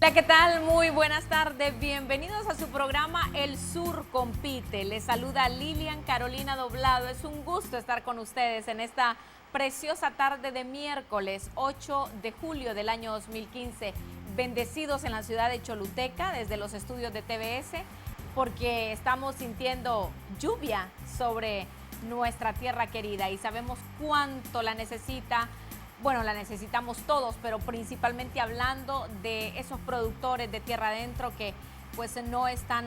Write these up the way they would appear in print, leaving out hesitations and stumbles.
Hola, ¿qué tal? Muy buenas tardes. Bienvenidos a su programa El Sur Compite. Les saluda Lilian Carolina Doblado. Es un gusto estar con ustedes en esta preciosa tarde de miércoles 8 de julio del año 2015. Bendecidos en la ciudad de Choluteca desde los estudios de TVS porque estamos sintiendo lluvia sobre nuestra tierra querida y sabemos cuánto la necesita. Bueno, la necesitamos todos, pero principalmente hablando de esos productores de tierra adentro que pues no están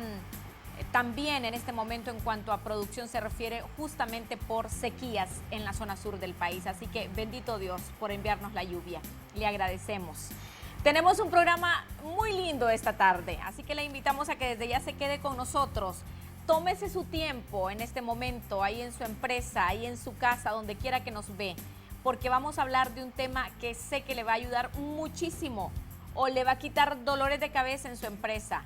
tan bien en este momento en cuanto a producción se refiere, justamente por sequías en la zona sur del país. Así que bendito Dios por enviarnos la lluvia. Le agradecemos. Tenemos un programa muy lindo esta tarde, así que le invitamos a que desde ya se quede con nosotros. Tómese su tiempo en este momento, ahí en su empresa, ahí en su casa, donde quiera que nos ve, porque vamos a hablar de un tema que sé que le va a ayudar muchísimo o le va a quitar dolores de cabeza en su empresa.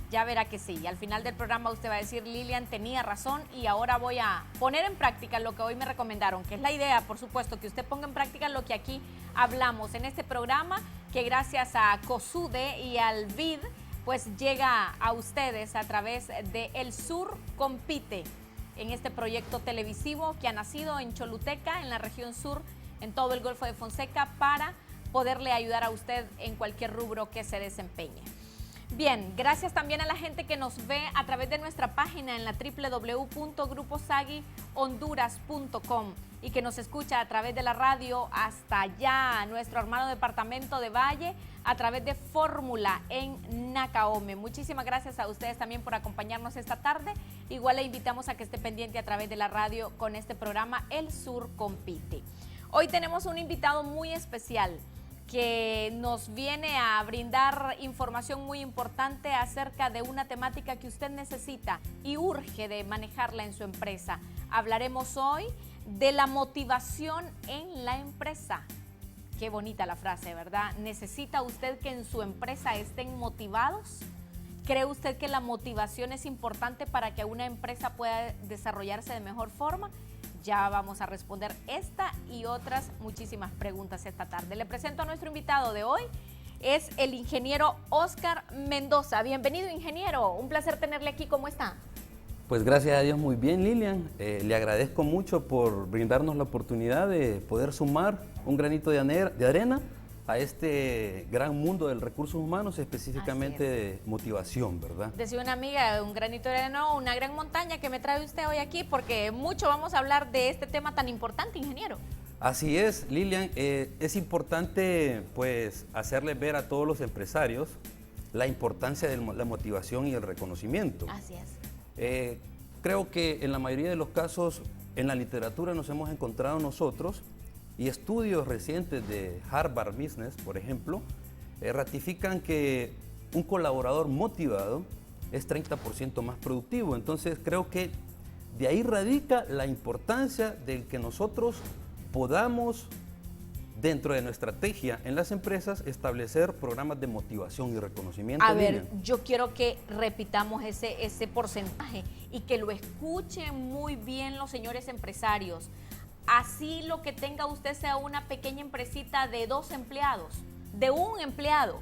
Ya verá que sí. Al final del programa usted va a decir, Lilian tenía razón y ahora voy a poner en práctica lo que hoy me recomendaron, que es la idea, por supuesto, que usted ponga en práctica lo que aquí hablamos en este programa, que gracias a COSUDE y al BID, pues llega a ustedes a través de El Sur Compite, en este proyecto televisivo que ha nacido en Choluteca, en la región sur, en todo el Golfo de Fonseca, para poderle ayudar a usted en cualquier rubro que se desempeñe. Bien, gracias también a la gente que nos ve a través de nuestra página en la www.gruposaguihonduras.com y que nos escucha a través de la radio hasta allá, nuestro hermano departamento de Valle, a través de Fórmula en Nacaome. Muchísimas gracias a ustedes también por acompañarnos esta tarde. Igual le invitamos a que esté pendiente a través de la radio con este programa El Sur Compite. Hoy tenemos un invitado muy especial que nos viene a brindar información muy importante acerca de una temática que usted necesita y urge de manejarla en su empresa. Hablaremos hoy de la motivación en la empresa. Qué bonita la frase, ¿verdad? ¿Necesita usted que en su empresa estén motivados? ¿Cree usted que la motivación es importante para que una empresa pueda desarrollarse de mejor forma? Ya vamos a responder esta y otras muchísimas preguntas esta tarde. Le presento a nuestro invitado de hoy, es el ingeniero Oscar Mendoza. Bienvenido, ingeniero, un placer tenerle aquí. ¿Cómo está? Pues gracias a Dios muy bien, Lilian. Le agradezco mucho por brindarnos la oportunidad de poder sumar un granito de arena a este gran mundo del recursos humanos, específicamente de motivación, ¿verdad? Decía una amiga, un granito de arena, una gran montaña que me trae usted hoy aquí, porque mucho vamos a hablar de este tema tan importante, ingeniero. Así es, Lilian. Es importante pues hacerles ver a todos los empresarios la importancia de la motivación y el reconocimiento. Así es. Creo que en la mayoría de los casos en la literatura nos hemos encontrado nosotros, y estudios recientes de Harvard Business, por ejemplo, ratifican que un colaborador motivado es 30% más productivo. Entonces creo que de ahí radica la importancia de que nosotros podamos, dentro de nuestra estrategia en las empresas, establecer programas de motivación y reconocimiento. A ver, yo quiero que repitamos ese porcentaje y que lo escuchen muy bien los señores empresarios. Así lo que tenga usted sea una pequeña empresita de 2 empleados, de 1 empleado,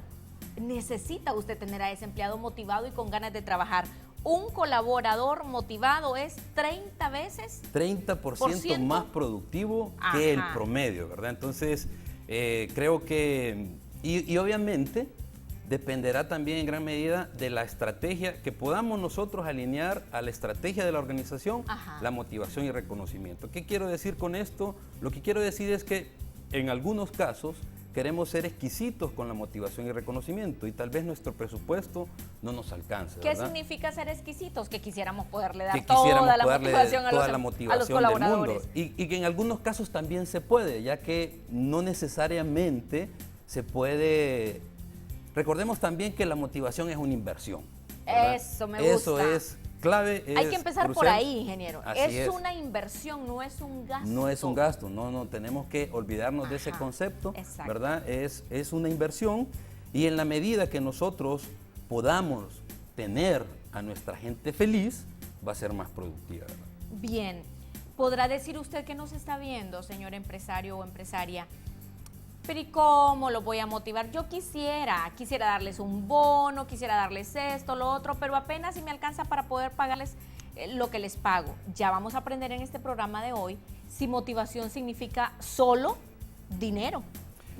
necesita usted tener a ese empleado motivado y con ganas de trabajar. Un colaborador motivado es 30 veces 30% más productivo que el promedio, ¿verdad? Entonces, creo que, y obviamente, dependerá también en gran medida de la estrategia que podamos nosotros alinear a la estrategia de la organización, la motivación y reconocimiento. ¿Qué quiero decir con esto? Lo que quiero decir es que en algunos casos queremos ser exquisitos con la motivación y reconocimiento y tal vez nuestro presupuesto no nos alcance, ¿verdad? ¿Qué significa ser exquisitos? Que quisiéramos poderle dar toda la motivación a los colaboradores. Del mundo. Y que en algunos casos también se puede, ya que no necesariamente se puede. Recordemos también que la motivación es una inversión, ¿verdad? Eso me gusta. Eso es clave. Hay que empezar crucial. por ahí, ingeniero. Es una inversión, no es un gasto. No es un gasto, no tenemos que olvidarnos de ese concepto, ¿verdad? Es una inversión, y en la medida que nosotros podamos tener a nuestra gente feliz, va a ser más productiva, ¿verdad? Bien, ¿podrá decir usted que nos está viendo, señor empresario o empresaria? Pero ¿y cómo los voy a motivar? Yo quisiera darles un bono, quisiera darles esto, lo otro, pero apenas si me alcanza para poder pagarles lo que les pago. Ya vamos a aprender en este programa de hoy si motivación significa solo dinero.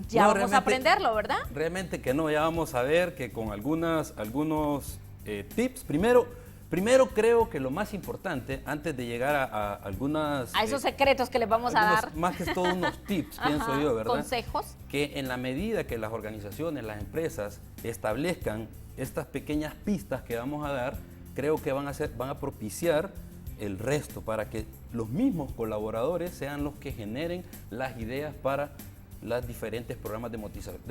Ya No, vamos a aprenderlo, ¿verdad? Realmente que no, ya vamos a ver que con algunos tips. Primero creo que lo más importante, antes de llegar a algunas... A esos secretos que les vamos a dar. Más que todo unos tips, pienso yo, ¿verdad? Consejos. Que en la medida que las organizaciones, las empresas establezcan estas pequeñas pistas que vamos a dar, creo que van a propiciar el resto para que los mismos colaboradores sean los que generen las ideas para los diferentes programas de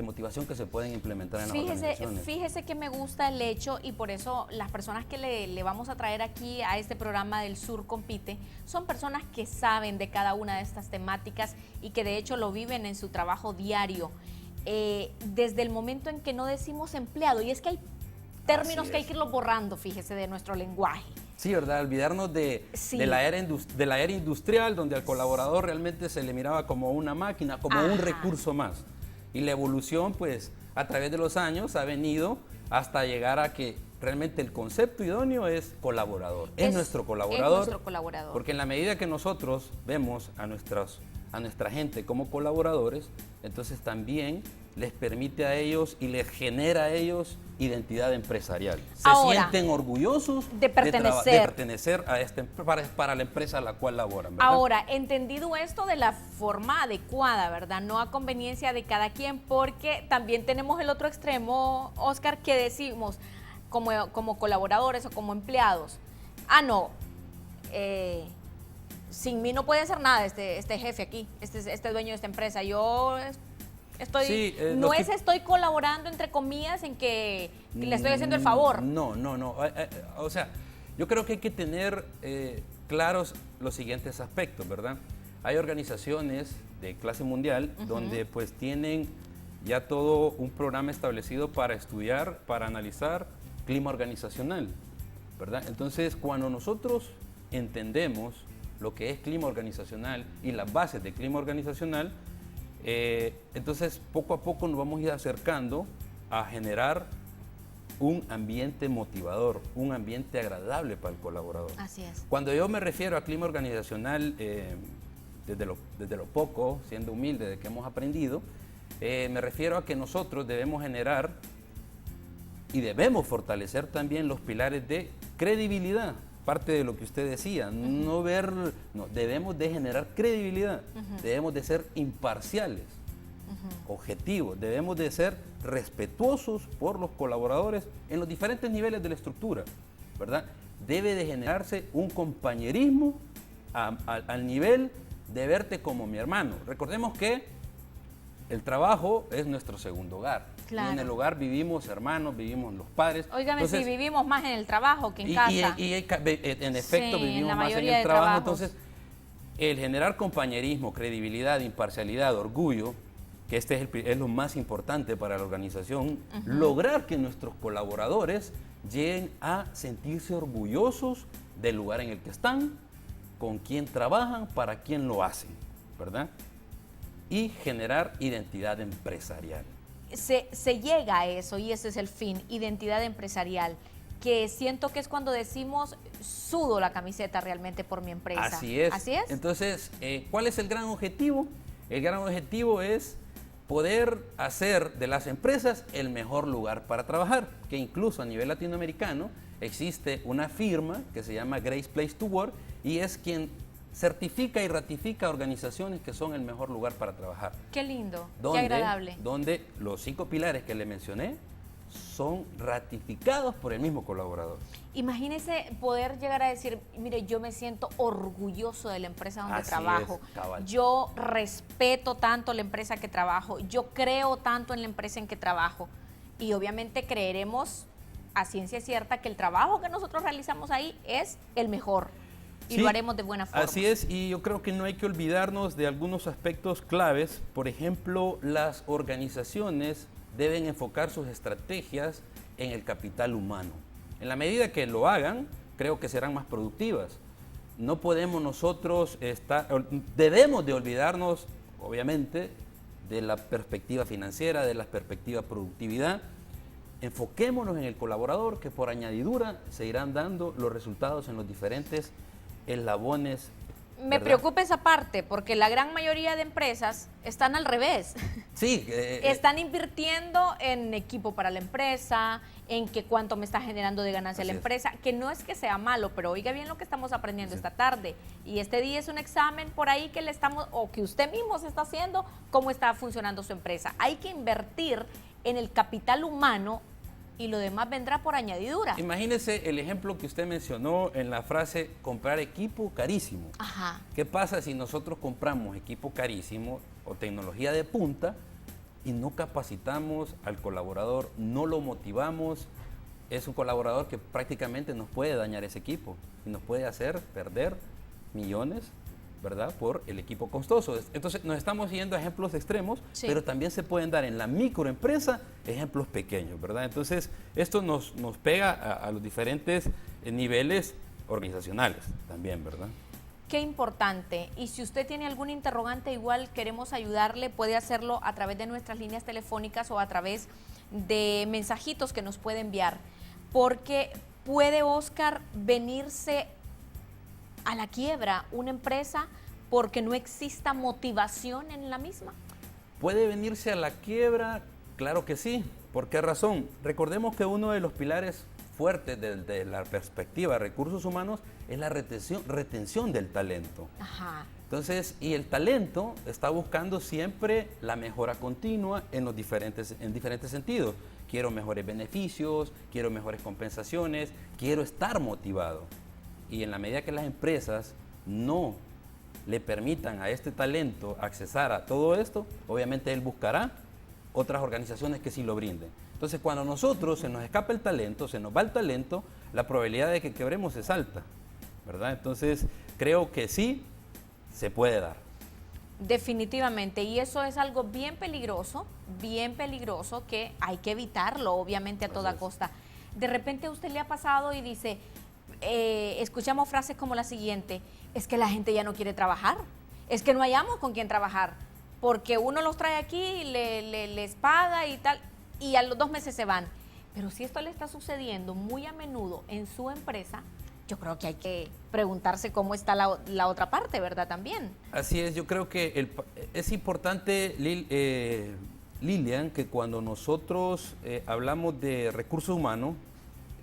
motivación que se pueden implementar en las organizaciones. Fíjese que me gusta el hecho, y por eso las personas que le vamos a traer aquí a este programa del Sur Compite son personas que saben de cada una de estas temáticas y que de hecho lo viven en su trabajo diario. Desde el momento en que no decimos empleado, y es que hay términos que hay que irlos borrando, fíjese, de nuestro lenguaje. Sí, ¿verdad? Olvidarnos de la era industrial, donde al colaborador realmente se le miraba como una máquina, como un recurso más. Y la evolución, pues, a través de los años ha venido hasta llegar a que realmente el concepto idóneo es colaborador. Es nuestro colaborador. Es nuestro colaborador. Porque en la medida que nosotros vemos a nuestra gente como colaboradores, entonces también les permite a ellos y les genera a ellos identidad empresarial. Sienten orgullosos de pertenecer a para la empresa a la cual laboran, ¿verdad? Ahora, entendido esto de la forma adecuada, ¿verdad? No a conveniencia de cada quien, porque también tenemos el otro extremo, Oscar, que decimos como colaboradores o como empleados, sin mí no puede hacer nada este jefe aquí, este dueño de esta empresa. Yo estoy colaborando, entre comillas, en que le estoy haciendo el favor. No. O sea, yo creo que hay que tener claros los siguientes aspectos, ¿verdad? Hay organizaciones de clase mundial donde pues tienen ya todo un programa establecido para estudiar, para analizar clima organizacional, ¿verdad? Entonces, cuando nosotros entendemos lo que es clima organizacional y las bases de clima organizacional, entonces poco a poco nos vamos a ir acercando a generar un ambiente motivador, un ambiente agradable para el colaborador. Así es. Cuando yo me refiero a clima organizacional, desde lo poco, siendo humilde, de que hemos aprendido, me refiero a que nosotros debemos generar y debemos fortalecer también los pilares de credibilidad. Parte de lo que usted decía, debemos de generar credibilidad, debemos de ser imparciales, objetivos, debemos de ser respetuosos por los colaboradores en los diferentes niveles de la estructura, ¿verdad? Debe de generarse un compañerismo al nivel de verte como mi hermano. Recordemos que el trabajo es nuestro segundo hogar. Claro. Y en el hogar vivimos hermanos, vivimos los padres. Óigame, si vivimos más en el trabajo que en casa. Y en efecto vivimos más en el trabajo. Entonces, el generar compañerismo, credibilidad, imparcialidad, orgullo, que es lo más importante para la organización, lograr que nuestros colaboradores lleguen a sentirse orgullosos del lugar en el que están, con quién trabajan, para quién lo hacen, ¿verdad? Y generar identidad empresarial. Se llega a eso y ese es el fin, identidad empresarial, que siento que es cuando decimos sudo la camiseta realmente por mi empresa. Así es. ¿Así es? Entonces, ¿cuál es el gran objetivo? El gran objetivo es poder hacer de las empresas el mejor lugar para trabajar, que incluso a nivel latinoamericano existe una firma que se llama Great Place to Work y es quien certifica y ratifica organizaciones que son el mejor lugar para trabajar. Qué lindo, qué agradable. Donde los 5 pilares que le mencioné son ratificados por el mismo colaborador. Imagínese poder llegar a decir, mire, yo me siento orgulloso de la empresa donde trabajo. Yo respeto tanto la empresa que trabajo, yo creo tanto en la empresa en que trabajo y obviamente creeremos a ciencia cierta que el trabajo que nosotros realizamos ahí es el mejor. Y lo haremos de buena forma. Así es, y yo creo que no hay que olvidarnos de algunos aspectos claves. Por ejemplo, las organizaciones deben enfocar sus estrategias en el capital humano. En la medida que lo hagan, creo que serán más productivas. No podemos nosotros debemos de olvidarnos, obviamente, de la perspectiva financiera, de la perspectiva productividad. Enfoquémonos en el colaborador, que por añadidura se irán dando los resultados en los diferentes eslabones. Me preocupa esa parte, porque la gran mayoría de empresas están al revés. Sí. Están invirtiendo en equipo para la empresa, en que cuánto me está generando de ganancia la empresa, que no es que sea malo, pero oiga bien lo que estamos aprendiendo esta tarde. Y este día es un examen por ahí que le estamos, o que usted mismo se está haciendo, cómo está funcionando su empresa. Hay que invertir en el capital humano y lo demás vendrá por añadidura. Imagínese el ejemplo que usted mencionó en la frase comprar equipo carísimo. Ajá. ¿Qué pasa si nosotros compramos equipo carísimo o tecnología de punta y no capacitamos al colaborador, no lo motivamos? Es un colaborador que prácticamente nos puede dañar ese equipo y nos puede hacer perder millones, ¿verdad? Por el equipo costoso. Entonces nos estamos yendo a ejemplos extremos, sí, pero también se pueden dar en la microempresa ejemplos pequeños, ¿verdad? Entonces esto nos pega a los diferentes niveles organizacionales también, ¿verdad? Qué importante. Y si usted tiene algún interrogante, igual queremos ayudarle, puede hacerlo a través de nuestras líneas telefónicas o a través de mensajitos que nos puede enviar, porque puede, Oscar, venirse a la quiebra una empresa porque no exista motivación en la misma. ¿Puede venirse a la quiebra? Claro que sí. ¿Por qué razón? Recordemos que uno de los pilares fuertes desde la perspectiva de recursos humanos es la retención del talento. Ajá. Entonces, y el talento está buscando siempre la mejora continua en diferentes sentidos. Quiero mejores beneficios, quiero mejores compensaciones, quiero estar motivado. Y en la medida que las empresas no le permitan a este talento accesar a todo esto, obviamente él buscará otras organizaciones que sí lo brinden. Entonces, cuando a nosotros se nos escapa el talento, se nos va el talento, la probabilidad de que quebremos es alta, ¿verdad? Entonces, creo que sí se puede dar. Definitivamente, y eso es algo bien peligroso que hay que evitarlo, obviamente, a toda costa. De repente a usted le ha pasado y dice, escuchamos frases como la siguiente: es que la gente ya no quiere trabajar, es que no hallamos con quién trabajar, porque uno los trae aquí, les paga y tal, y a los 2 meses se van. Pero si esto le está sucediendo muy a menudo en su empresa, yo creo que hay que preguntarse cómo está la otra parte, ¿verdad? También. Así es, yo creo que es importante, Lilian, que cuando nosotros hablamos de recursos humanos,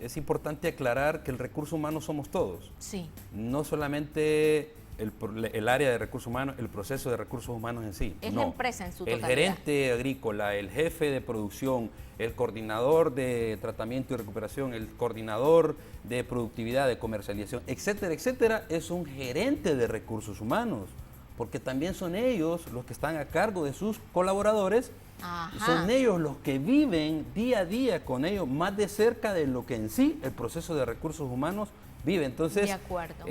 es importante aclarar que el recurso humano somos todos. Sí. No solamente el área de recursos humanos, el proceso de recursos humanos en sí. Es la empresa en su totalidad. El gerente agrícola, el jefe de producción, el coordinador de tratamiento y recuperación, el coordinador de productividad, de comercialización, etcétera, etcétera, es un gerente de recursos humanos, porque también son ellos los que están a cargo de sus colaboradores. Ajá. Son ellos los que viven día a día con ellos más de cerca de lo que en sí el proceso de recursos humanos vive. Entonces, de acuerdo.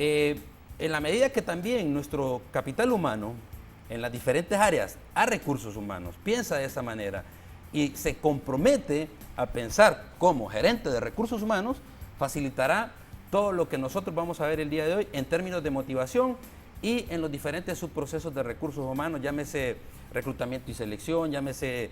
En la medida que también nuestro capital humano en las diferentes áreas a recursos humanos piensa de esa manera y se compromete a pensar como gerente de recursos humanos, facilitará todo lo que nosotros vamos a ver el día de hoy en términos de motivación y en los diferentes subprocesos de recursos humanos, llámese reclutamiento y selección, llámese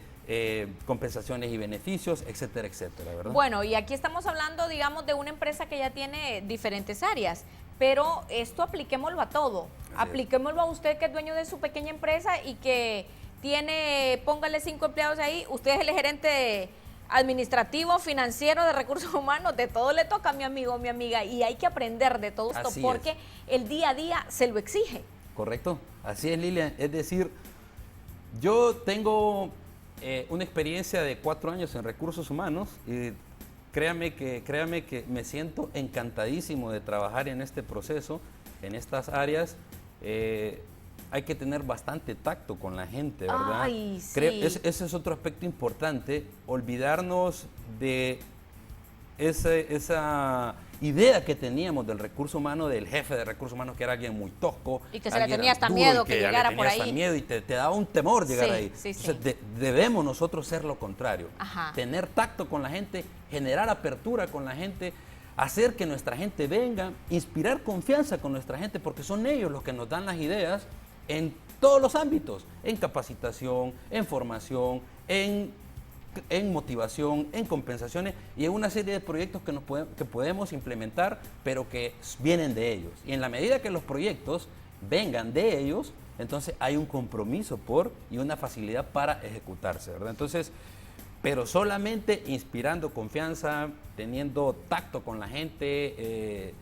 compensaciones y beneficios, etcétera, etcétera, ¿verdad? Bueno, y aquí estamos hablando, digamos, de una empresa que ya tiene diferentes áreas, pero esto apliquémoslo a todo. Apliquémoslo a usted que es dueño de su pequeña empresa y que tiene, póngale 5 empleados ahí, usted es el gerente administrativo, financiero, de recursos humanos, de todo le toca, mi amigo, mi amiga, y hay que aprender de todo esto porque el día a día se lo exige. Correcto, así es, Lilian. Es decir, yo tengo una experiencia de 4 años en recursos humanos y créame que me siento encantadísimo de trabajar en este proceso, en estas áreas. Hay que tener bastante tacto con la gente, ¿verdad? Ay, sí. Ese es otro aspecto importante, olvidarnos de esa idea que teníamos del recurso humano, del jefe de recursos humanos, que era alguien muy tosco. Y que se le tenía hasta miedo que llegara por ahí. Miedo y te daba un temor llegar ahí. Sí, entonces, debemos nosotros ser lo contrario. Ajá. Tener tacto con la gente, generar apertura con la gente, hacer que nuestra gente venga, inspirar confianza con nuestra gente, porque son ellos los que nos dan las ideas en todos los ámbitos, en capacitación, en formación, en motivación, en compensaciones y en una serie de proyectos que podemos implementar, pero que vienen de ellos. Y en la medida que los proyectos vengan de ellos, entonces hay un compromiso y una facilidad para ejecutarse, ¿verdad? Entonces, pero solamente inspirando confianza, teniendo tacto con la gente,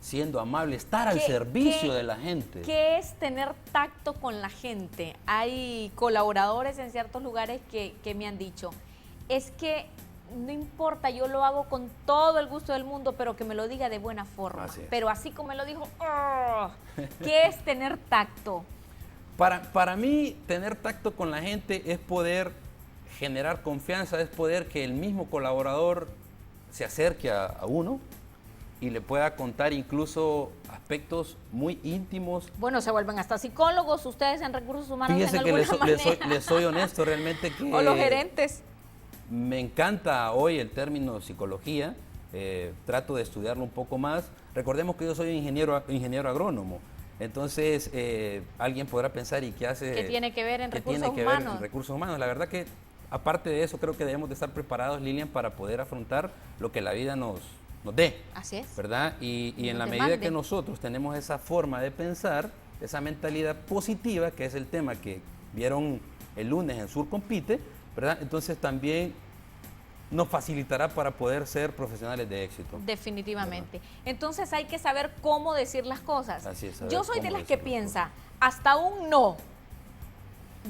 siendo amable, estar al servicio de la gente. ¿Qué es tener tacto con la gente? Hay colaboradores en ciertos lugares que me han dicho, es que no importa, yo lo hago con todo el gusto del mundo, pero que me lo diga de buena forma. Pero así como me lo dijo, ¡oh! ¿Qué es tener tacto? Para mí, tener tacto con la gente es poder generar confianza, es poder que el mismo colaborador se acerque a uno y le pueda contar incluso aspectos muy íntimos. Bueno, se vuelven hasta psicólogos ustedes en recursos humanos. Fíjese en que alguna les soy honesto realmente que... O los gerentes. Me encanta hoy el término psicología, trato de estudiarlo un poco más. Recordemos que yo soy ingeniero agrónomo, entonces alguien podrá pensar, ¿y qué hace? ¿Qué tiene que ver en recursos humanos? Ver en recursos humanos. La verdad que, aparte de eso, creo que debemos de estar preparados, Lilian, para poder afrontar lo que la vida nos dé. Así es. ¿Verdad? Y en la medida que nosotros tenemos esa forma de pensar, esa mentalidad positiva, que es el tema que vieron el lunes en Sur Compite, ¿verdad? Entonces también nos facilitará para poder ser profesionales de éxito. Definitivamente. ¿Verdad? Entonces hay que saber cómo decir las cosas. Así es. Yo soy de las que piensa, hasta un no,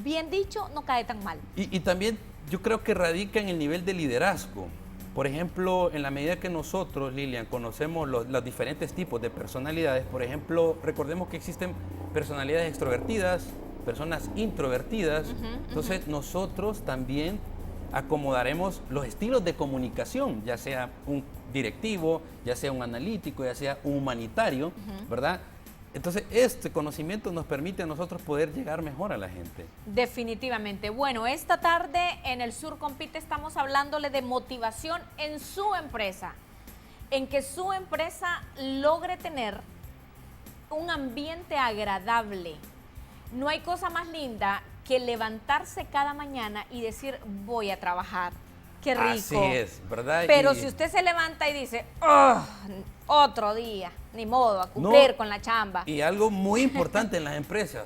bien dicho, no cae tan mal. Y también yo creo que radica en el nivel de liderazgo. Por ejemplo, en la medida que nosotros, Lilian, conocemos los diferentes tipos de personalidades, por ejemplo, recordemos que existen personalidades extrovertidas, personas introvertidas, entonces nosotros también acomodaremos los estilos de comunicación, ya sea un directivo, ya sea un analítico, ya sea un humanitario, ¿verdad? Entonces, este conocimiento nos permite a nosotros poder llegar mejor a la gente. Definitivamente. Bueno, esta tarde en el Sur Compite estamos hablándole de motivación en su empresa, en que su empresa logre tener un ambiente agradable. No hay cosa más linda que levantarse cada mañana y decir, voy a trabajar. Qué rico. Así es, ¿verdad? Pero si usted se levanta y dice, oh, otro día, ni modo, a cumplir con la chamba. Y algo muy importante en las empresas,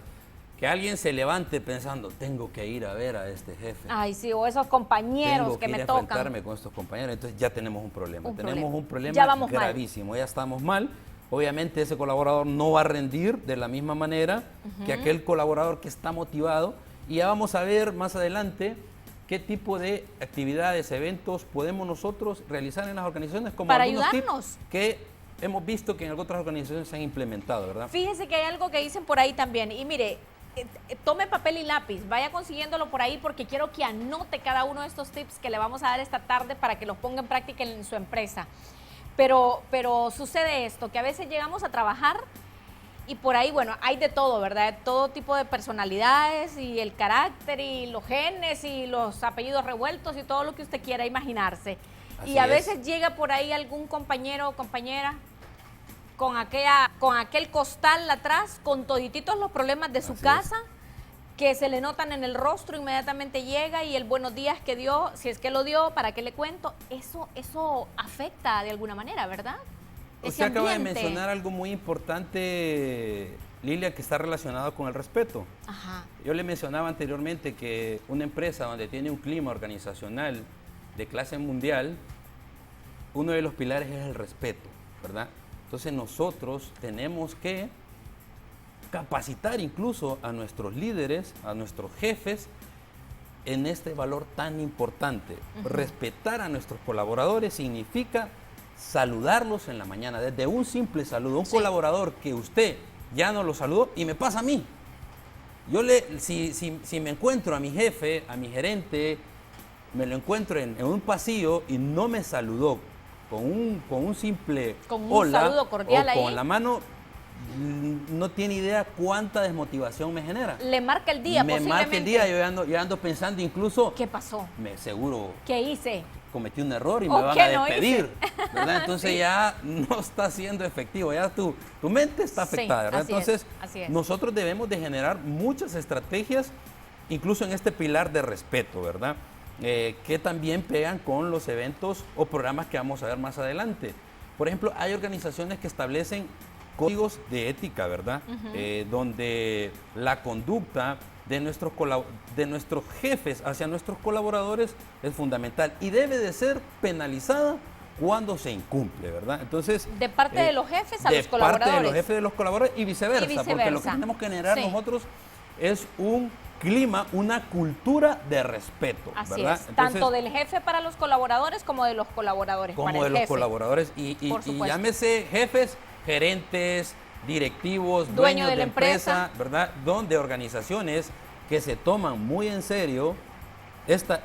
que alguien se levante pensando, tengo que ir a ver a este jefe. Ay, sí, o esos compañeros que me tocan. Tengo que enfrentarme con estos compañeros, entonces ya tenemos un problema. Tenemos un problema ya vamos gravísimo, mal. Ya estamos mal. Obviamente ese colaborador no va a rendir de la misma manera que aquel colaborador que está motivado. Y ya vamos a ver más adelante qué tipo de actividades, eventos podemos nosotros realizar en las organizaciones como para algunos ayudarnos. tips que hemos visto que en otras organizaciones se han implementado, ¿verdad? Fíjese que hay algo que dicen por ahí también. Y mire, tome papel y lápiz, vaya consiguiéndolo por ahí porque quiero que anote cada uno de estos tips que le vamos a dar esta tarde para que los ponga en práctica en su empresa. Pero sucede esto, que a veces llegamos a trabajar y por ahí, bueno, hay de todo, ¿verdad? Todo tipo de personalidades y el carácter y los genes y los apellidos revueltos y todo lo que usted quiera imaginarse. Y a veces llega por ahí algún compañero o compañera con aquel costal atrás, con todititos los problemas de su casa, que se le notan en el rostro, inmediatamente llega y el buenos días que dio, si es que lo dio, ¿para qué le cuento? Eso afecta de alguna manera, ¿verdad? Usted acaba de mencionar algo muy importante, Lilia, que está relacionado con el respeto. Ajá. Yo le mencionaba anteriormente que una empresa donde tiene un clima organizacional de clase mundial, uno de los pilares es el respeto, ¿verdad? Entonces nosotros tenemos que capacitar incluso a nuestros líderes, a nuestros jefes, en este valor tan importante. Respetar a nuestros colaboradores significa saludarlos en la mañana, desde un simple saludo. Un colaborador que usted ya no lo saludó y me pasa a mí. Yo si me encuentro a mi jefe, a mi gerente, me lo encuentro en un pasillo y no me saludó con un simple hola, saludo cordial o con ahí, la mano, no tiene idea cuánta desmotivación me genera. Le marca el día, me marca el día, yo ando pensando incluso... ¿Qué pasó? Seguro... ¿Qué hice? cometí un error y ¿O me van qué a no despedir, hice? ¿verdad? Entonces Sí. ya no está siendo efectivo, ya tu mente está Sí, afectada, ¿verdad? así es, Entonces así es. nosotros debemos de generar muchas estrategias, incluso en este pilar de respeto, ¿verdad? Que también pegan con los eventos o programas que vamos a ver más adelante. Por ejemplo, hay organizaciones que establecen códigos de ética, ¿verdad? Donde la conducta de nuestros jefes hacia nuestros colaboradores es fundamental y debe de ser penalizada cuando se incumple, ¿verdad? Entonces, De parte de los jefes a los de colaboradores. parte de los jefes de los colaboradores y viceversa, porque lo que viceversa. tenemos que generar Sí. nosotros es un clima, una cultura de respeto, Así ¿verdad? es, tanto del jefe para los colaboradores como de los colaboradores para como el de los jefe. colaboradores y Por supuesto. llámese jefes, gerentes, directivos, Dueño dueños de de la empresa, ¿verdad? Donde organizaciones que se toman muy en serio esta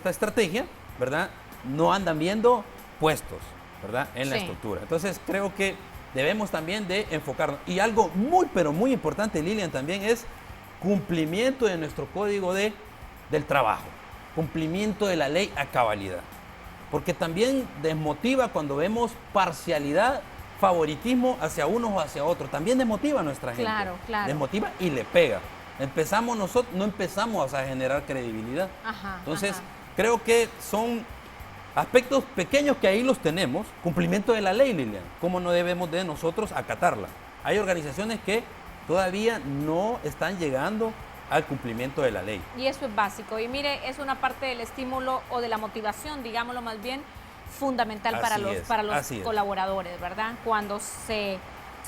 estrategia, ¿verdad? No andan viendo puestos, ¿verdad? En la Sí. estructura. Entonces creo que debemos también de enfocarnos. Y algo muy, pero muy importante, Lilian, también es cumplimiento de nuestro código del trabajo, cumplimiento de la ley a cabalidad. Porque también desmotiva cuando vemos parcialidad, favoritismo hacia unos o hacia otros. También desmotiva a nuestra gente. Claro, claro. Desmotiva y le pega. Nosotros no empezamos a generar credibilidad. Ajá, Entonces, ajá. creo que son aspectos pequeños que ahí los tenemos. Cumplimiento de la ley, Lilian. ¿Cómo no debemos de nosotros acatarla? Hay organizaciones que todavía no están llegando al cumplimiento de la ley. Y eso es básico. Y mire, es una parte del estímulo o de la motivación, digámoslo más bien, fundamental Así para los es. colaboradores, ¿verdad? Cuando se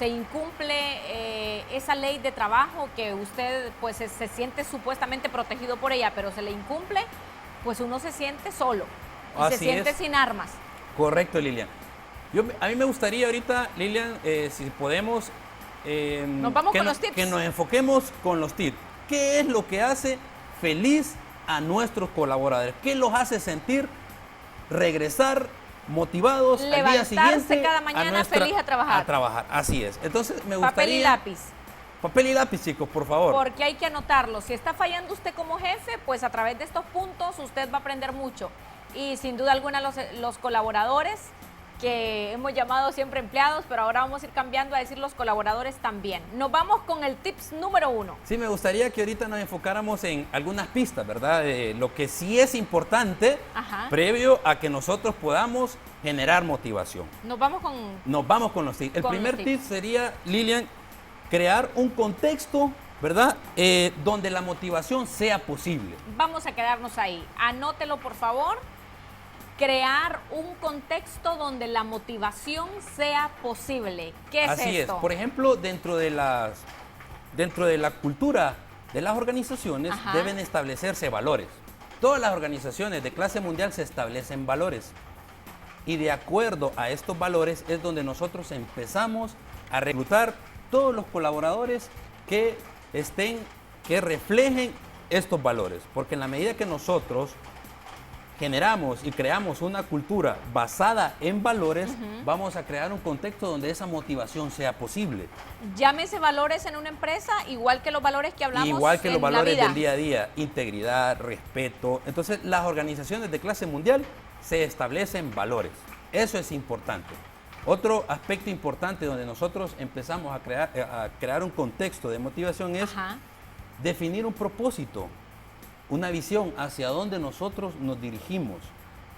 incumple esa ley de trabajo que usted pues se siente supuestamente protegido por ella, pero se le incumple, pues uno se siente solo y Así se siente es. sin armas. Correcto, Lilian. A mí me gustaría ahorita, Lilian, si podemos... Nos vamos con los tips. Que nos enfoquemos con los tips. ¿Qué es lo que hace feliz a nuestros colaboradores? ¿Qué los hace sentir, regresar motivados al día Levantarse siguiente? cada mañana feliz a trabajar. A trabajar, así es. Entonces me gustaría... Papel y lápiz. Papel y lápiz, chicos, por favor. Porque hay que anotarlo. Si está fallando usted como jefe, pues a través de estos puntos usted va a aprender mucho. Y sin duda alguna los colaboradores, que hemos llamado siempre empleados, pero ahora vamos a ir cambiando a decir los colaboradores también. Nos vamos con el tips número 1. Sí, me gustaría que ahorita nos enfocáramos en algunas pistas, ¿verdad? Lo que sí es importante, Ajá. previo a que nosotros podamos generar motivación. Nos vamos con... Nos vamos con los tips. El Con primer los tip tips. sería, Lilian, crear un contexto, ¿verdad? Donde la motivación sea posible. Vamos a quedarnos ahí. Anótelo, por favor. Crear un contexto donde la motivación sea posible. ¿Qué es Así esto? es. Por ejemplo, dentro de la cultura de las organizaciones Ajá. deben establecerse valores. Todas las organizaciones de clase mundial se establecen valores. Y de acuerdo a estos valores es donde nosotros empezamos a reclutar todos los colaboradores que reflejen estos valores. Porque en la medida que nosotros generamos y creamos una cultura basada en valores, vamos a crear un contexto donde esa motivación sea posible. Llámese valores en una empresa, igual que los valores que hablamos Igual que los en la valores vida. del día a día, integridad, respeto. Entonces, las organizaciones de clase mundial se establecen valores. Eso es importante. Otro aspecto importante donde nosotros empezamos a crear un contexto de motivación es Ajá. definir un propósito, una visión hacia dónde nosotros nos dirigimos.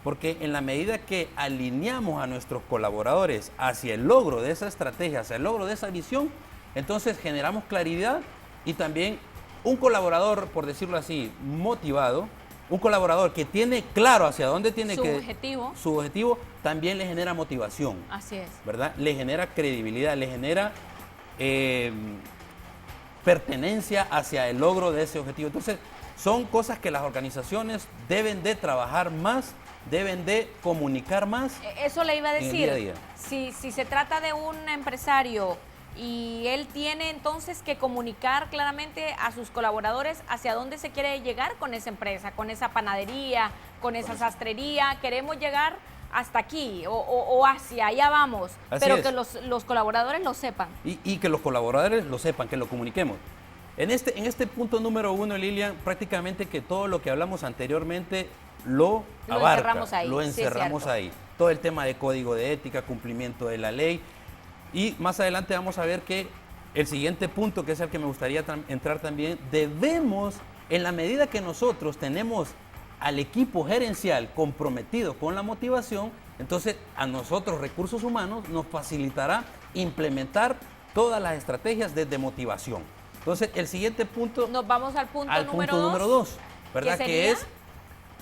Porque en la medida que alineamos a nuestros colaboradores hacia el logro de esa estrategia, hacia el logro de esa visión, entonces generamos claridad y también un colaborador, por decirlo así, motivado, un colaborador que tiene claro hacia dónde tiene su objetivo, también le genera motivación. Así es. ¿Verdad? Le genera credibilidad, le genera pertenencia hacia el logro de ese objetivo. Entonces, son cosas que las organizaciones deben de trabajar más, deben de comunicar más. Eso le iba a en el decir. día a día. Si se trata de un empresario y él tiene entonces que comunicar claramente a sus colaboradores hacia dónde se quiere llegar con esa empresa, con esa panadería, con esa sastrería, queremos llegar hasta aquí o hacia allá vamos, Así pero es. que los colaboradores lo sepan. Y que los colaboradores lo sepan, que lo comuniquemos. En este punto número 1, Lilian, prácticamente que todo lo que hablamos anteriormente lo abarca, lo sí, encerramos ahí. Todo el tema de código de ética, cumplimiento de la ley. Y más adelante vamos a ver que el siguiente punto, que es el que me gustaría entrar también, debemos, en la medida que nosotros tenemos al equipo gerencial comprometido con la motivación, entonces a nosotros, recursos humanos, nos facilitará implementar todas las estrategias desde motivación. Entonces, el siguiente punto... Nos vamos al punto número 2, ¿verdad? Que es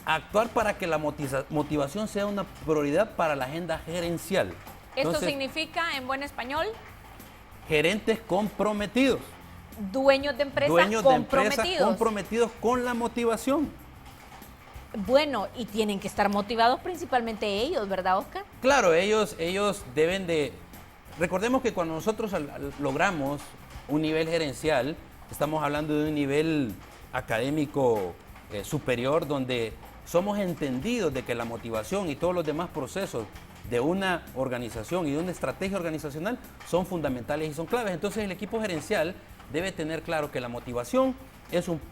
actuar para que la motivación sea una prioridad para la agenda gerencial. Esto significa, en buen español, gerentes comprometidos. Dueños de empresas comprometidos con la motivación. Bueno, y tienen que estar motivados principalmente ellos, ¿verdad, Oscar? Claro, ellos deben de... Recordemos que cuando nosotros logramos un nivel gerencial, estamos hablando de un nivel académico superior, donde somos entendidos de que la motivación y todos los demás procesos de una organización y de una estrategia organizacional son fundamentales y son claves. Entonces el equipo gerencial debe tener claro que la motivación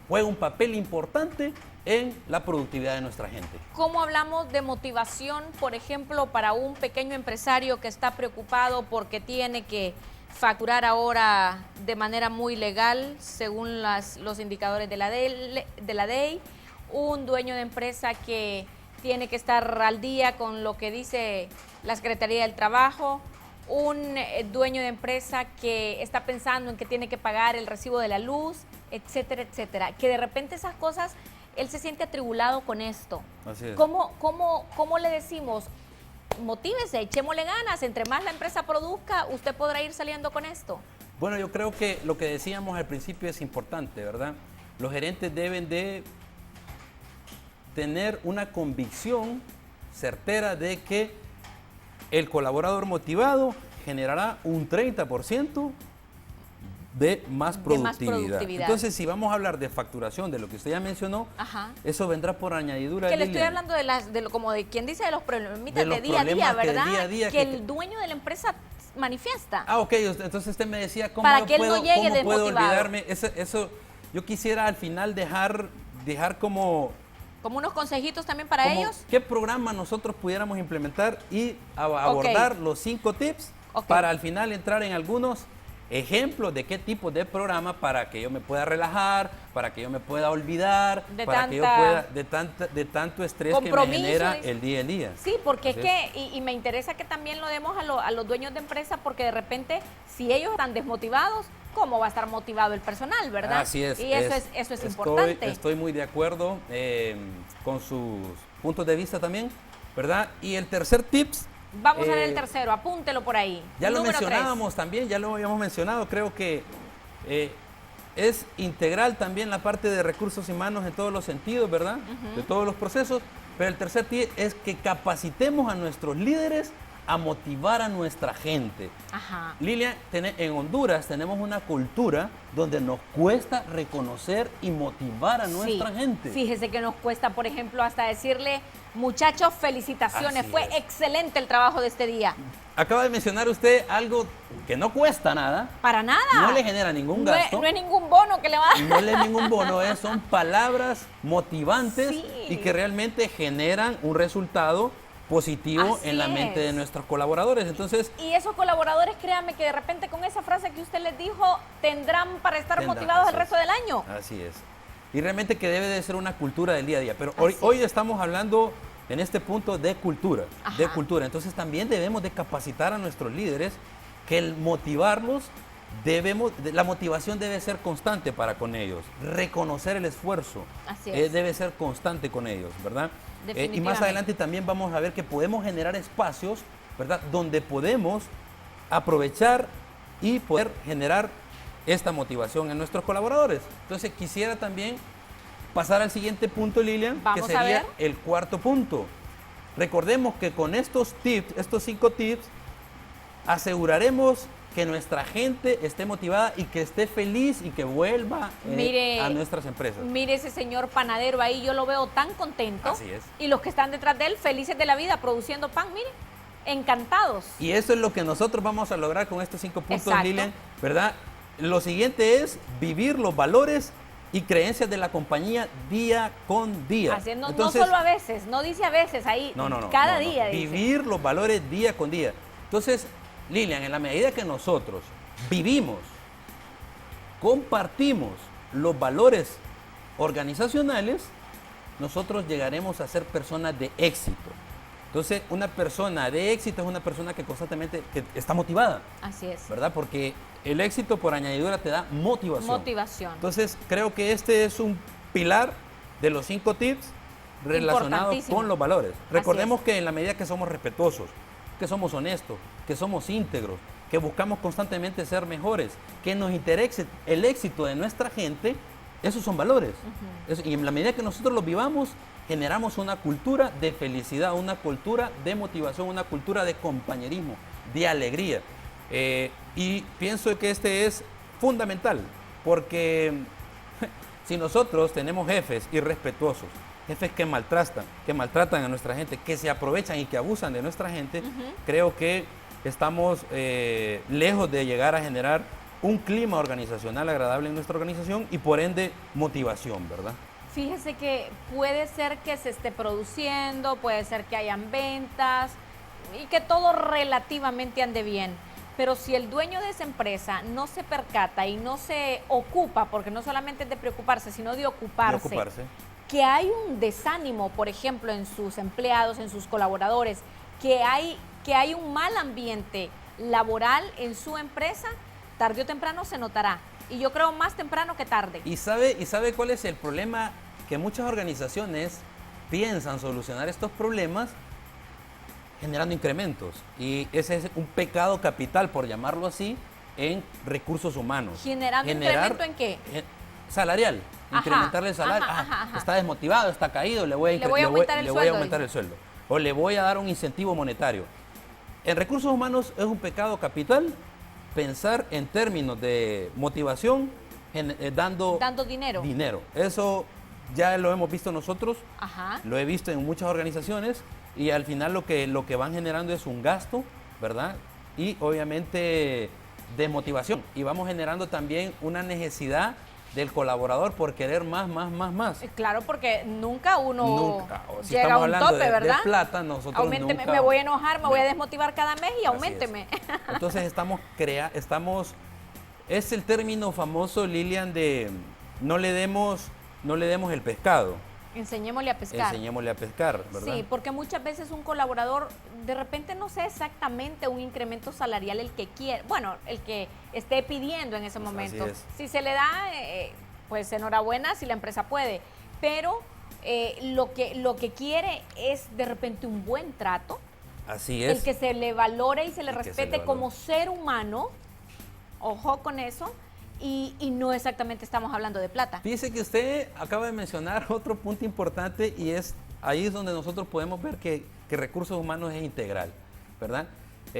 juega un papel importante en la productividad de nuestra gente. ¿Cómo hablamos de motivación, por ejemplo, para un pequeño empresario que está preocupado porque tiene que facturar ahora de manera muy legal, según los indicadores de la DEI, un dueño de empresa que tiene que estar al día con lo que dice la Secretaría del Trabajo, un dueño de empresa que está pensando en que tiene que pagar el recibo de la luz, etcétera, etcétera? Que de repente esas cosas, él se siente atribulado con esto. Así es. ¿Cómo le decimos? Motívese, echémosle ganas, entre más la empresa produzca, usted podrá ir saliendo con esto. Bueno, yo creo que lo que decíamos al principio es importante, ¿verdad? Los gerentes deben de tener una convicción certera de que el colaborador motivado generará un 30% de más productividad. Entonces, si vamos a hablar de facturación, de lo que usted ya mencionó, eso vendrá por añadidura. Que le estoy hablando como de quien dice de los problemitas de día a día, ¿verdad? Que el dueño de la empresa manifiesta. Ah, ok. Entonces usted me decía cómo para que él no llegue cómo puedo desmotivado. Olvidarme. Eso yo quisiera al final dejar como unos consejitos también para ellos. ¿Qué programa nosotros pudiéramos implementar y abordar los 5 tips para al final entrar en algunos ejemplos de qué tipo de programa para que yo me pueda relajar, para que yo me pueda olvidar, para que yo pueda de tanto estrés que me genera el día a día? Sí, porque y me interesa que también lo demos a los dueños de empresa, porque de repente si ellos están desmotivados, ¿cómo va a estar motivado el personal, verdad? Así es. Y eso es importante. Estoy muy de acuerdo con sus puntos de vista también, ¿verdad? Y el tercer tips... Vamos a ver el tercero, apúntelo por ahí. Ya lo mencionábamos también, ya lo habíamos mencionado, creo que es integral también la parte de recursos humanos en todos los sentidos, ¿verdad? De todos los procesos, pero el tercer tip es que capacitemos a nuestros líderes a motivar a nuestra gente. Lilian, en Honduras tenemos una cultura donde nos cuesta reconocer y motivar a nuestra gente. Fíjese que nos cuesta, por ejemplo, hasta decirle: muchachos, felicitaciones, fue excelente el trabajo de este día. Acaba de mencionar usted algo que no cuesta nada. Para nada. No le genera ningún gasto. No es ningún bono que le va a dar. No es ningún bono, son palabras motivantes y que realmente generan un resultado positivo en la mente de nuestros colaboradores. Entonces, y esos colaboradores, créanme que de repente con esa frase que usted les dijo, tendrán para estar motivados el resto del año. Así es. Y realmente que debe de ser una cultura del día a día. Pero hoy estamos hablando en este punto de cultura. Entonces también debemos de capacitar a nuestros líderes, que el motivarlos, la motivación debe ser constante para con ellos. Reconocer el esfuerzo debe ser constante con ellos, ¿verdad? Y más adelante también vamos a ver que podemos generar espacios, ¿verdad?, donde podemos aprovechar y poder generar esta motivación en nuestros colaboradores. Entonces quisiera también pasar al siguiente punto, Lilian, que sería el cuarto punto. Recordemos que con estos 5 tips, aseguraremos que nuestra gente esté motivada y que esté feliz y que vuelva a nuestras empresas. Mire ese señor panadero ahí, yo lo veo tan contento. Así es. Y los que están detrás de él, felices de la vida, produciendo pan, mire, encantados. Y eso es lo que nosotros vamos a lograr con estos 5 puntos, Lilian, ¿verdad? Lo siguiente es vivir los valores y creencias de la compañía día con día. Así es, no Entonces, solo a veces, no dice a veces ahí, cada día dice. Vivir los valores día con día. Entonces, Lilian, en la medida que nosotros vivimos, compartimos los valores organizacionales, nosotros llegaremos a ser personas de éxito. Entonces, una persona de éxito es una persona que constantemente está motivada. Así es. ¿Verdad? Porque el éxito por añadidura te da motivación. Motivación. Entonces, creo que este es un pilar de los 5 tips relacionados con los valores. Recordemos que en la medida que somos respetuosos, que somos honestos, que somos íntegros, que buscamos constantemente ser mejores, que nos interese el éxito de nuestra gente, esos son valores. Y en la medida que nosotros los vivamos, generamos una cultura de felicidad, una cultura de motivación, una cultura de compañerismo, de alegría. Y pienso que este es fundamental, porque si nosotros tenemos jefes irrespetuosos, jefes que maltratan a nuestra gente, que se aprovechan y que abusan de nuestra gente, creo que estamos lejos de llegar a generar un clima organizacional agradable en nuestra organización y por ende motivación, ¿verdad? Fíjese que puede ser que se esté produciendo, puede ser que hayan ventas y que todo relativamente ande bien. Pero si el dueño de esa empresa no se percata y no se ocupa, porque no solamente es de preocuparse, sino de ocuparse, que hay un desánimo, por ejemplo, en sus empleados, en sus colaboradores, que hay un mal ambiente laboral en su empresa, tarde o temprano se notará. Y yo creo más temprano que tarde. ¿Y sabe cuál es el problema? Que muchas organizaciones piensan solucionar estos problemas generando incrementos. Y ese es un pecado capital, por llamarlo así, en recursos humanos. ¿Generando incremento en qué? Salarial. Incrementarle el salario. Está desmotivado, está caído, le voy a aumentar el sueldo. O le voy a dar un incentivo monetario. En recursos humanos es un pecado capital pensar en términos de motivación dando dinero. Eso ya lo hemos visto nosotros, lo he visto en muchas organizaciones y al final lo que van generando es un gasto, ¿verdad? Y obviamente desmotivación. Y vamos generando también una necesidad del colaborador por querer más. Claro, porque nunca uno si llega a un tope, ¿verdad? De plata, nosotros auménteme, me voy a enojar, me voy a desmotivar cada mes y auménteme. Entonces es el término famoso, Lilian, de no le demos el pescado. Enseñémosle a pescar. Enseñémosle a pescar, ¿verdad? Sí, porque muchas veces un colaborador de repente no sé exactamente un incremento salarial el que quiere, bueno, el que esté pidiendo en ese momento. Si se le da, pues enhorabuena si la empresa puede, pero lo que quiere es de repente un buen trato. Así es. El que se le valore y se le respete como ser humano, ojo con eso. Y no exactamente estamos hablando de plata. Fíjese que usted acaba de mencionar otro punto importante y ahí es donde nosotros podemos ver que recursos humanos es integral, ¿verdad?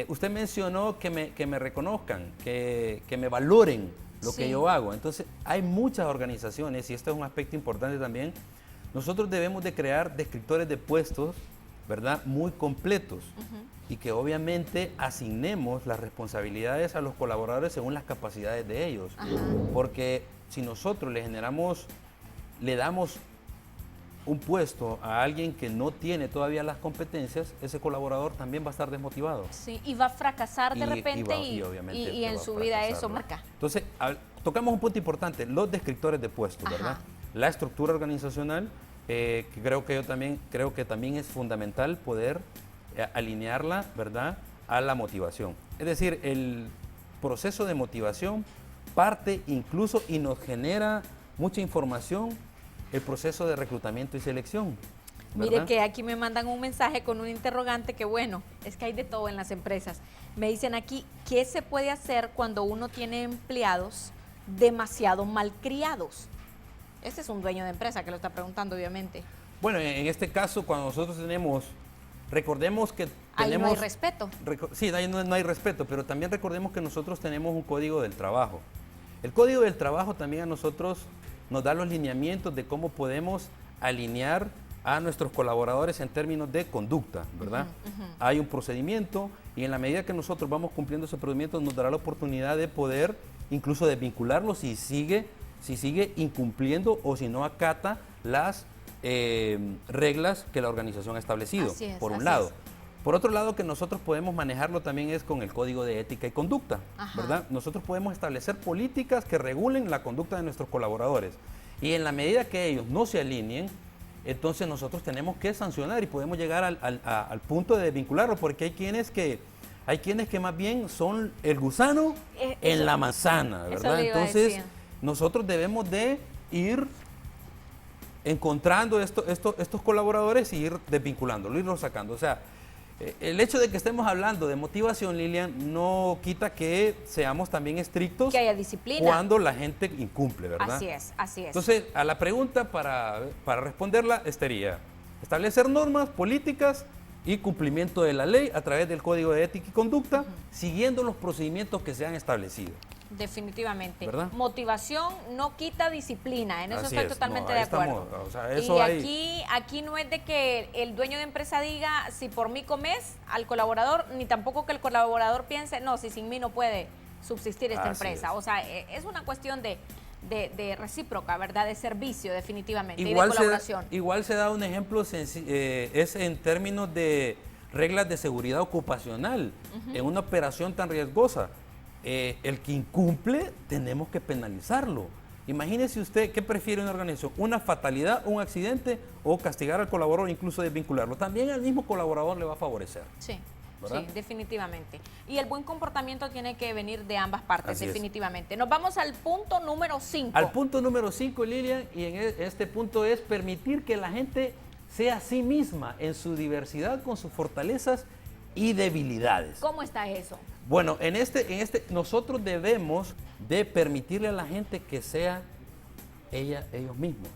Usted mencionó que me reconozcan, que me valoren lo que yo hago. Entonces, hay muchas organizaciones, y esto es un aspecto importante también, nosotros debemos de crear descriptores de puestos, ¿verdad? Muy completos. Y que obviamente asignemos las responsabilidades a los colaboradores según las capacidades de ellos. Porque si nosotros le damos un puesto a alguien que no tiene todavía las competencias, ese colaborador también va a estar desmotivado. Sí, y va a fracasar de repente y en su vida eso marca. Entonces, tocamos un punto importante, los descriptores de puestos, ¿verdad? La estructura organizacional, que creo que también es fundamental poder alinearla, ¿verdad?, a la motivación. Es decir, el proceso de motivación parte incluso y nos genera mucha información el proceso de reclutamiento y selección, ¿verdad? Mire que aquí me mandan un mensaje con un interrogante que bueno, es que hay de todo en las empresas. Me dicen aquí, ¿qué se puede hacer cuando uno tiene empleados demasiado malcriados? Este es un dueño de empresa que lo está preguntando, obviamente. Bueno, en este caso, cuando nosotros recordemos que ahí no hay respeto. Sí, ahí no hay respeto, pero también recordemos que nosotros tenemos un código del trabajo. El código del trabajo también a nosotros nos da los lineamientos de cómo podemos alinear a nuestros colaboradores en términos de conducta, ¿verdad? Hay un procedimiento y en la medida que nosotros vamos cumpliendo ese procedimiento nos dará la oportunidad de poder incluso desvincularlos si sigue si sigue incumpliendo o si no acata las reglas que la organización ha establecido, por un lado. Por otro lado, que nosotros podemos manejarlo también es con el Código de Ética y Conducta, ¿verdad? Nosotros podemos establecer políticas que regulen la conducta de nuestros colaboradores. Y en la medida que ellos no se alineen, entonces nosotros tenemos que sancionar y podemos llegar al punto de vincularlo, porque hay quienes que más bien son el gusano en la manzana, ¿verdad? Entonces nosotros debemos de ir encontrando estos colaboradores y ir desvinculándolo, irlos sacando. O sea, el hecho de que estemos hablando de motivación, Lilian, no quita que seamos también estrictos, que haya disciplina cuando la gente incumple, ¿verdad? Así es, así es. Entonces, a la pregunta para responderla estaría establecer normas, políticas y cumplimiento de la ley a través del Código de Ética y Conducta, siguiendo los procedimientos que se han establecido. Definitivamente. ¿Verdad? Motivación no quita disciplina, en eso Así estoy es. totalmente No, de ahí acuerdo. estamos, o sea, eso y aquí no es de que el dueño de empresa diga, si por mí comes al colaborador, ni tampoco que el colaborador piense, no, si sin mí no puede subsistir esta empresa. O sea, es una cuestión de recíproca, ¿verdad? De servicio, definitivamente, igual y de colaboración. Igual se da un ejemplo, es en términos de reglas de seguridad ocupacional, en una operación tan riesgosa. El que incumple, tenemos que penalizarlo. Imagínese usted, ¿qué prefiere una organización? ¿Una fatalidad, un accidente o castigar al colaborador, incluso desvincularlo? También al mismo colaborador le va a favorecer. Sí. ¿Verdad? Sí, definitivamente. Y el buen comportamiento tiene que venir de ambas partes, Así definitivamente. Nos vamos al punto número 5. Al punto número 5, Lilian, y en este punto es permitir que la gente sea a sí misma en su diversidad, con sus fortalezas y debilidades. ¿Cómo está eso? Bueno, nosotros debemos de permitirle a la gente que sea ellos mismos.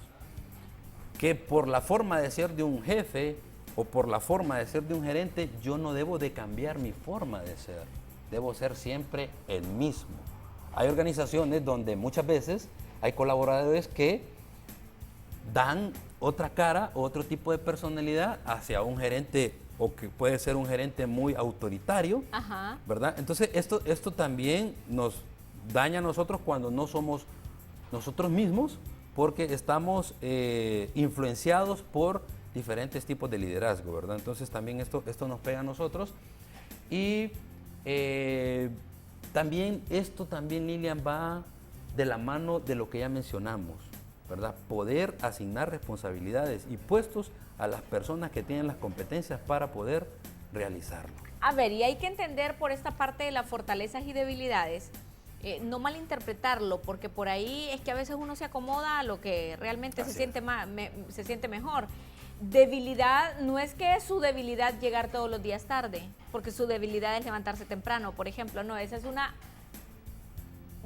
Que por la forma de ser de un jefe o por la forma de ser de un gerente, yo no debo de cambiar mi forma de ser. Debo ser siempre el mismo. Hay organizaciones donde muchas veces hay colaboradores que dan otra cara, otro tipo de personalidad hacia un gerente, o que puede ser un gerente muy autoritario, ¿verdad? Entonces esto también nos daña a nosotros cuando no somos nosotros mismos, porque estamos influenciados por diferentes tipos de liderazgo, ¿verdad? Entonces también esto nos pega a nosotros. Y también Lilian, va de la mano de lo que ya mencionamos, ¿verdad? Poder asignar responsabilidades y puestos a las personas que tienen las competencias para poder realizarlo. A ver, y hay que entender por esta parte de las fortalezas y debilidades, no malinterpretarlo, porque por ahí es que a veces uno se acomoda a lo que realmente se siente mejor. Debilidad no es que es su debilidad llegar todos los días tarde, porque su debilidad es levantarse temprano, por ejemplo. No, esa es una...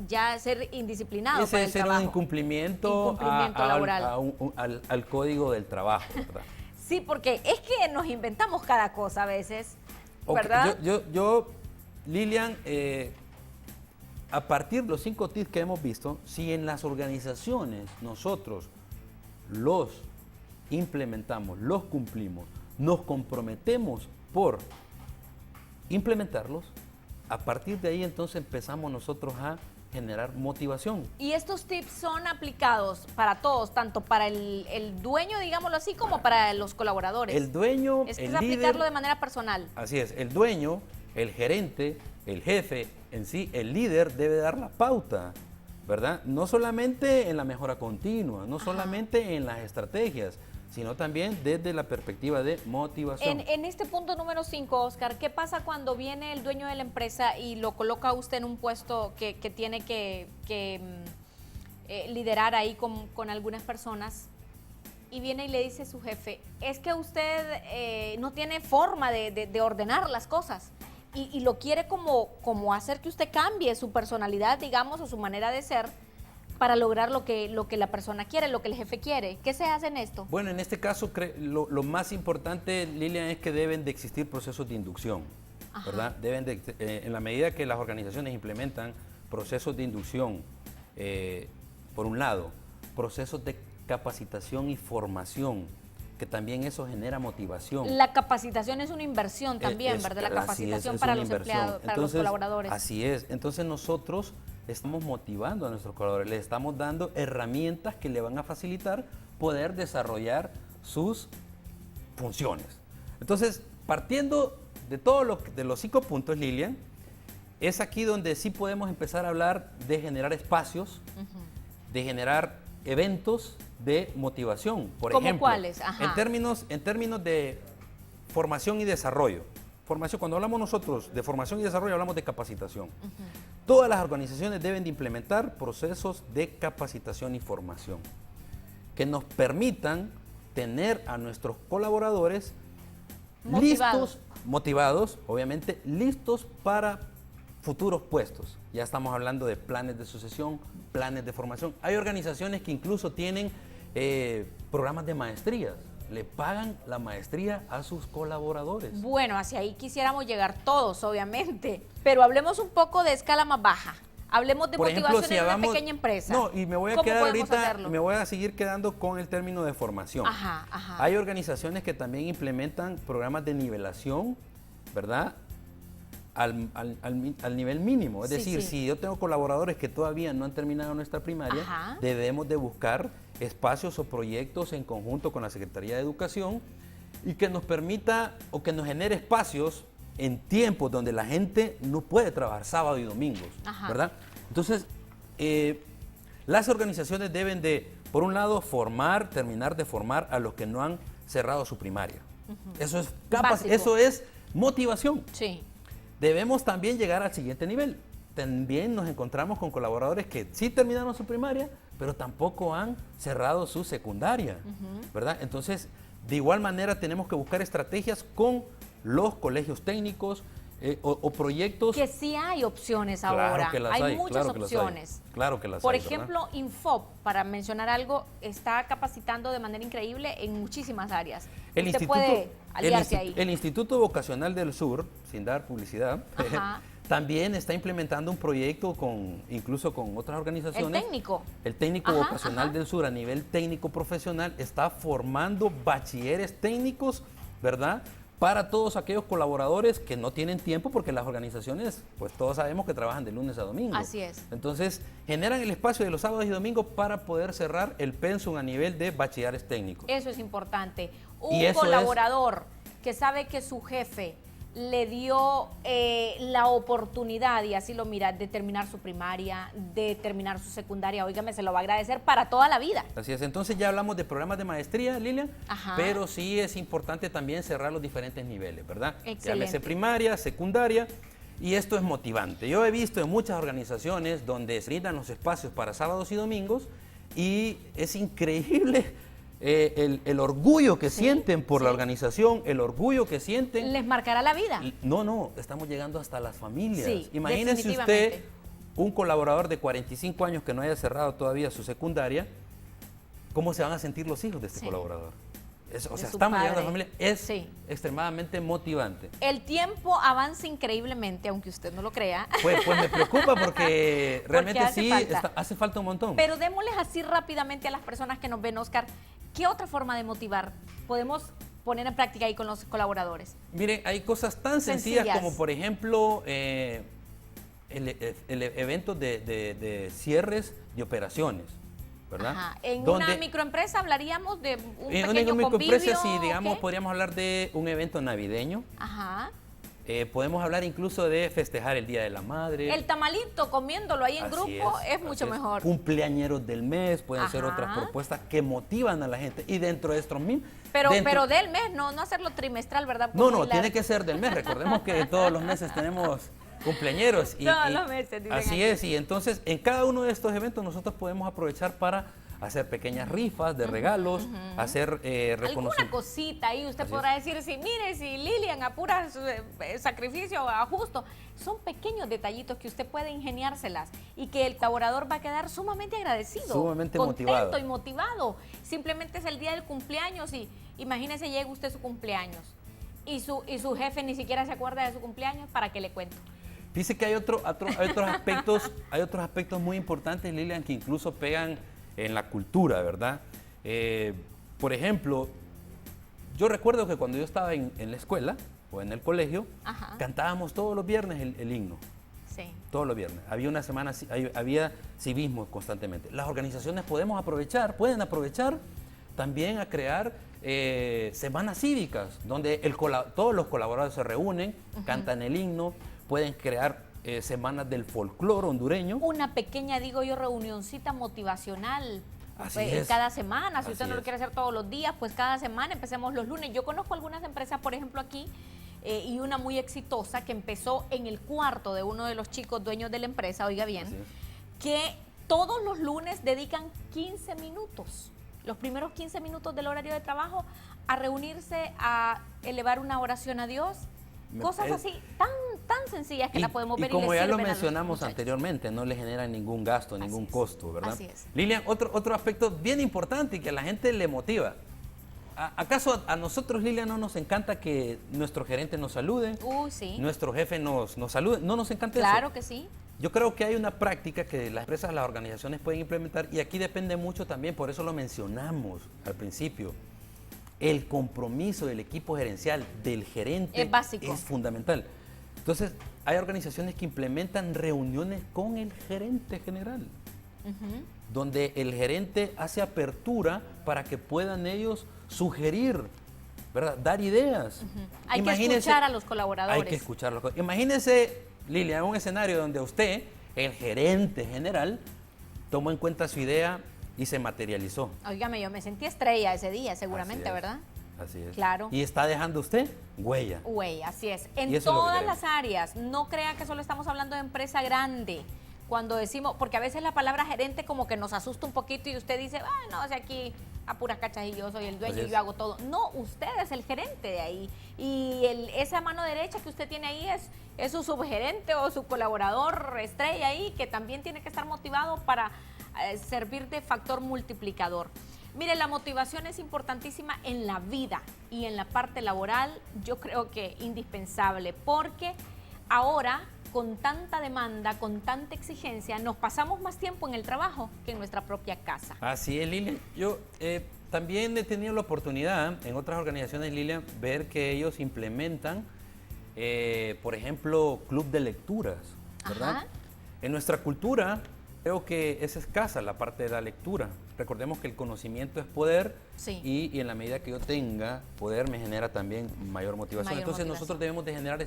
ya ser indisciplinado. Ese es un incumplimiento laboral. Al código del trabajo, ¿verdad? Sí, porque es que nos inventamos cada cosa a veces, ¿verdad? Yo, Lilian, a partir de los 5 tips que hemos visto, si en las organizaciones nosotros los implementamos, los cumplimos, nos comprometemos por implementarlos, a partir de ahí entonces empezamos nosotros a generar motivación. Y estos tips son aplicados para todos, tanto para el dueño, digámoslo así, como para los colaboradores. El dueño, es el aplicarlo líder, de manera personal. Así es, el dueño, el gerente, el jefe, en sí, el líder debe dar la pauta, ¿verdad? No solamente en la mejora continua, no solamente en las estrategias, sino también desde la perspectiva de motivación. En este punto número 5, Oscar, ¿qué pasa cuando viene el dueño de la empresa y lo coloca usted en un puesto que tiene que liderar ahí con algunas personas, y viene y le dice a su jefe, es que usted no tiene forma de ordenar las cosas, y lo quiere como hacer que usted cambie su personalidad, digamos, o su manera de ser, para lograr lo que la persona quiere, lo que el jefe quiere? ¿Qué se hace en esto? Bueno, en este caso lo más importante, Lilian, es que deben de existir procesos de inducción, ¿verdad? En la medida que las organizaciones implementan procesos de inducción, por un lado, procesos de capacitación y formación, que también eso genera motivación. La capacitación es una inversión también, ¿verdad? La capacitación para los empleados, para los colaboradores. Así es. Entonces nosotros estamos motivando a nuestros colaboradores, les estamos dando herramientas que le van a facilitar poder desarrollar sus funciones. Entonces, partiendo de de los 5 puntos, Lilian, es aquí donde sí podemos empezar a hablar de generar espacios, de generar eventos de motivación. Por ¿Cómo ejemplo, cuáles? en términos de formación y desarrollo. Cuando hablamos nosotros de formación y desarrollo, hablamos de capacitación. Todas las organizaciones deben de implementar procesos de capacitación y formación que nos permitan tener a nuestros colaboradores motivados, obviamente, listos para futuros puestos. Ya estamos hablando de planes de sucesión, planes de formación. Hay organizaciones que incluso tienen programas de maestrías. Le pagan la maestría a sus colaboradores. Bueno, hacia ahí quisiéramos llegar todos, obviamente. Pero hablemos un poco de escala más baja. Hablemos de motivación en una pequeña empresa. No, y me voy a quedar ahorita, me voy a seguir quedando con el término de formación. Hay organizaciones que también implementan programas de nivelación, ¿verdad? Al nivel mínimo. Es decir, si yo tengo colaboradores que todavía no han terminado nuestra primaria, debemos de buscar espacios o proyectos en conjunto con la Secretaría de Educación y que nos permita o que nos genere espacios en tiempos donde la gente no puede trabajar sábado y domingos, ¿verdad? Entonces, las organizaciones deben de, por un lado, terminar de formar a los que no han cerrado su primaria. Eso es motivación. Sí. Debemos también llegar al siguiente nivel. También nos encontramos con colaboradores que sí terminaron su primaria, pero tampoco han cerrado su secundaria, ¿verdad? Entonces, de igual manera tenemos que buscar estrategias con los colegios técnicos o proyectos. Que sí hay opciones ahora, hay muchas opciones. Claro que las hay. Por ejemplo, Infop, para mencionar algo, está capacitando de manera increíble en muchísimas áreas. Usted puede aliarse ahí. El Instituto Vocacional del Sur, sin dar publicidad, también está implementando un proyecto incluso con otras organizaciones. El técnico vocacional del Sur a nivel técnico profesional está formando bachilleres técnicos, ¿verdad? Para todos aquellos colaboradores que no tienen tiempo, porque las organizaciones, pues todos sabemos que trabajan de lunes a domingo. Así es. Entonces, generan el espacio de los sábados y domingos para poder cerrar el pensum a nivel de bachilleres técnicos. Eso es importante. Un colaborador que sabe que su jefe le dio la oportunidad, y así lo mira, de terminar su primaria, de terminar su secundaria, óigame, se lo va a agradecer para toda la vida. Así es, entonces ya hablamos de programas de maestría, Lilian, pero sí es importante también cerrar los diferentes niveles, ¿verdad? Excelente. Llámese primaria, secundaria, y esto es motivante. Yo he visto en muchas organizaciones donde se brindan los espacios para sábados y domingos, y es increíble el orgullo que sienten por la organización, el orgullo que sienten. ¿Les marcará la vida? No, estamos llegando hasta las familias. Sí, imagínese usted un colaborador de 45 años que no haya cerrado todavía su secundaria, ¿cómo se van a sentir los hijos de este colaborador? Estamos llegando a la familia, es extremadamente motivante. El tiempo avanza increíblemente, aunque usted no lo crea. Pues me preocupa porque realmente hace falta un montón. Pero démosles así rápidamente a las personas que nos ven, Oscar, ¿qué otra forma de motivar podemos poner en práctica ahí con los colaboradores? Miren, hay cosas tan sencillas como, por ejemplo, el evento de cierres de operaciones, ¿verdad? En una microempresa hablaríamos de un pequeño microempresa, sí, digamos, podríamos hablar de un evento navideño. Podemos hablar incluso de festejar el Día de la Madre. El tamalito, comiéndolo ahí en grupo, es mucho mejor. Cumpleañeros del mes, pueden ser otras propuestas que motivan a la gente. Y dentro de estos mismos... Pero del mes, no hacerlo trimestral, ¿verdad? No, tiene que ser del mes. Recordemos que todos los meses tenemos cumpleañeros. Todos los meses, dicen así es, y entonces en cada uno de estos eventos nosotros podemos aprovechar para hacer pequeñas rifas de regalos, hacer reconocimiento. Alguna cosita ahí, usted podrá decir, mire, si Lilian apura su sacrificio a justo. Son pequeños detallitos que usted puede ingeniárselas y que el colaborador va a quedar sumamente agradecido, sumamente contento y motivado. Simplemente es el día del cumpleaños y imagínese, llega usted a su cumpleaños y su jefe ni siquiera se acuerda de su cumpleaños, ¿para qué le cuento? Dice que hay otros aspectos muy importantes, Lilian, que incluso pegan en la cultura, ¿verdad? Por ejemplo, yo recuerdo que cuando yo estaba en la escuela o en el colegio, cantábamos todos los viernes el himno. Sí. Todos los viernes. Había una semana, había civismo constantemente. Las organizaciones pueden aprovechar también a crear semanas cívicas, donde todos los colaboradores se reúnen, cantan el himno, pueden crear semanas del folclore hondureño. Una pequeña, digo yo, reunioncita motivacional. Así es. Cada semana, si Así usted no lo es. quiere hacer todos los días, pues cada semana empecemos los lunes. Yo conozco algunas empresas, por ejemplo, aquí, y una muy exitosa que empezó en el cuarto de uno de los chicos dueños de la empresa, oiga bien, que todos los lunes dedican 15 minutos, los primeros 15 minutos del horario de trabajo, a reunirse, a elevar una oración a Dios. Cosas así tan sencillas que la podemos ver. Y como le ya lo sirven a los mencionamos muchachos. anteriormente, no le generan ningún gasto, ningún costo, ¿verdad? Así es. Lilian, otro aspecto bien importante y que a la gente le motiva. ¿Acaso a nosotros, Lilian, no nos encanta que nuestro gerente nos salude? Sí. Nuestro jefe nos salude. ¿No nos encanta eso? Claro que sí. Yo creo que hay una práctica que las empresas, las organizaciones pueden implementar y aquí depende mucho también, por eso lo mencionamos al principio. El compromiso del equipo gerencial, del gerente, es básico, es fundamental. Entonces, hay organizaciones que implementan reuniones con el gerente general, donde el gerente hace apertura para que puedan ellos sugerir, ¿verdad? Dar ideas. Hay que escuchar a los colaboradores. Hay que escucharlos. Imagínese, Lilia, un escenario donde usted, el gerente general, tomó en cuenta su idea y se materializó. Óigame, yo me sentí estrella ese día, seguramente, ¿verdad? Así es. Claro. Y está dejando usted huella. Huella, así es. En Y eso es lo que todas queremos. las áreas. No crea que solo estamos hablando de empresa grande. Cuando decimos, porque a veces la palabra gerente como que nos asusta un poquito y usted dice, no, o sea, aquí a puras cachas y yo soy el dueño y yo hago todo. No, usted es el gerente de ahí. Y esa mano derecha que usted tiene ahí es su subgerente o su colaborador estrella ahí, que también tiene que estar motivado para servir de factor multiplicador. Mire, la motivación es importantísima en la vida y en la parte laboral, yo creo que indispensable, porque ahora con tanta demanda, con tanta exigencia, nos pasamos más tiempo en el trabajo que en nuestra propia casa. Así es, Lilian. Yo también he tenido la oportunidad en otras organizaciones, Lilian, ver que ellos implementan, por ejemplo, club de lecturas, ¿verdad? Ajá. En nuestra cultura creo que es escasa la parte de la lectura. Recordemos que el conocimiento es poder, Sí. y en la medida que yo tenga poder me genera también mayor motivación. Mayor Entonces motivación. nosotros debemos de generar,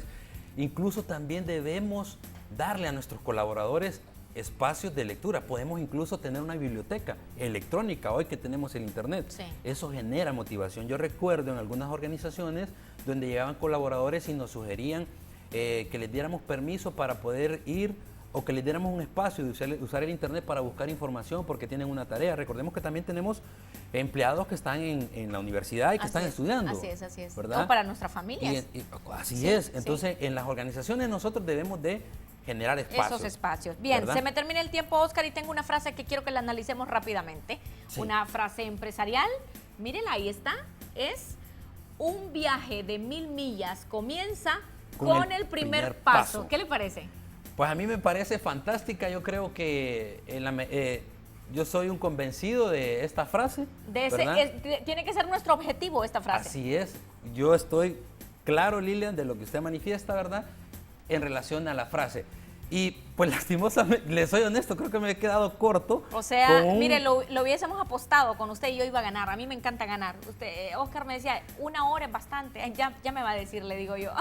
incluso también debemos darle a nuestros colaboradores espacios de lectura. Podemos incluso tener una biblioteca electrónica hoy que tenemos el internet. Sí. Eso genera motivación. Yo recuerdo en algunas organizaciones donde llegaban colaboradores y nos sugerían que les diéramos permiso para poder ir, o que les diéramos un espacio de usar el internet para buscar información porque tienen una tarea. Recordemos que también tenemos empleados que están en la universidad y que están estudiando. Así es. ¿verdad? No, para nuestras familias. Así Sí, es. sí. Entonces, en las organizaciones nosotros debemos de generar espacios. Esos espacios. Bien, ¿verdad? se me termina el tiempo, Oscar, y tengo una frase que quiero que la analicemos rápidamente. Sí. Una frase empresarial. Mírenla, ahí está. Es: un viaje de 1000 millas comienza con el primer paso. ¿Qué le parece? Pues a mí me parece fantástica. Yo creo que yo soy un convencido de esta frase. ¿verdad? Tiene que ser nuestro objetivo esta frase. Así es. Yo estoy claro, Lilian, de lo que usted manifiesta, ¿verdad? En relación a la frase. Y pues lastimosamente, le soy honesto, creo que me he quedado corto. O sea, mire, lo hubiésemos apostado con usted y yo iba a ganar. A mí me encanta ganar. Oscar me decía, 1 hora es bastante. Ay, ya me va a decir, le digo yo.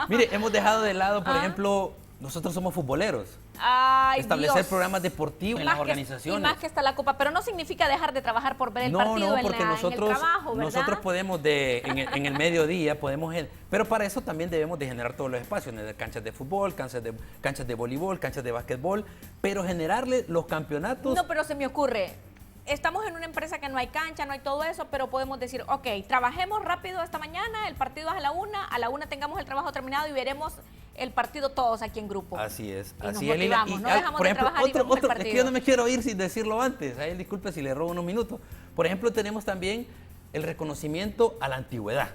Mire, hemos dejado de lado, por ejemplo, nosotros somos futboleros. Ay, Establecer Dios. programas deportivos en las organizaciones. Y más que está la copa, pero no significa dejar de trabajar por ver el partido porque en el nosotros, trabajo, ¿verdad? nosotros podemos, en el mediodía, pero para eso también debemos de generar todos los espacios, de canchas de fútbol, canchas de voleibol, canchas de básquetbol, pero generarle los campeonatos. No, pero se me ocurre, estamos en una empresa que no hay cancha, no hay todo eso, pero podemos decir, ok, trabajemos rápido esta mañana, el partido es a la una tengamos el trabajo terminado y veremos el partido todos aquí en grupo. Así es, y así nos es, Lila. motivamos, no dejamos por de ejemplo, trabajar y vemos el es partido. que yo no me quiero ir sin decirlo antes. Ahí disculpe si le robo unos minutos. Por ejemplo, tenemos también el reconocimiento a la antigüedad.